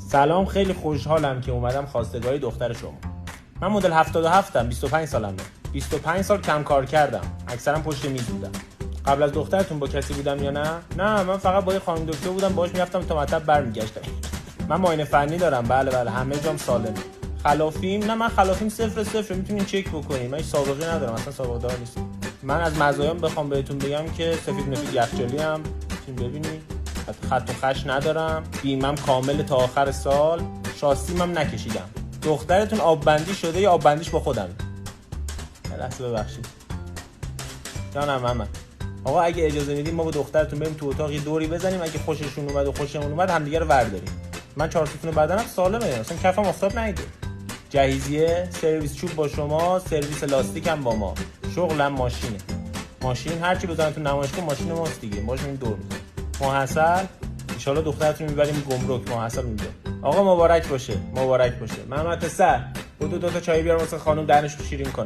سلام، خیلی خوشحالم که اومدم خواستگاری دختر شما. من مدل 77م، 25 سالمه. 25 سال کم کار کردم. اکثرا پشت میز بودم. قبل از دخترتون با کسی بودم یا نه؟ نه، من فقط با یه خانم دکتر بودم، باهاش میرفتم تا مطب برمیگشتم. من معاینه فنی دارم، بله همه جام سالمه. خلافیم؟ نه، من خلافیم 0 میتونین چک بکنین. من هیچ سابقه ندارم، اصلا سابقه دار نیستم. من از مزایام بخوام بهتون بگم که سفید مفید یخچالی ام، میتونین ببینید. خط و خش ندارم، بیمم کامل تا آخر سال، شاسیم هم نکشیدم. دخترتون آب بندی شده یا آب بندیش با خودم؟ لحظه ببخشید جانم محمد. آقا اگه اجازه میدیم ما با دخترتون بریم تو اتاق یه دوری بزنیم، اگه خوششون اومد و خوشمون اومد همدیگه رو ورداریم. من 4 ستون بدنم سالمه، اصلا کفم آفتاب نیده. جهیزیه، سرویس چوب با شما، سرویس لاستیک هم با ما. شغلم ماشینه. ماشین هر چی بزنن تو نمایشگاه ماشین ماست دیگه، ماشین دور می‌کنه. محصل ان شاء الله دخترتون میبریم گمرک. محصل اونجا. آقا مبارک باشه، مبارک باشه. محمد پسر، بودو 2 تا چای بیار واسه خانم، دهنش رو شیرین کن.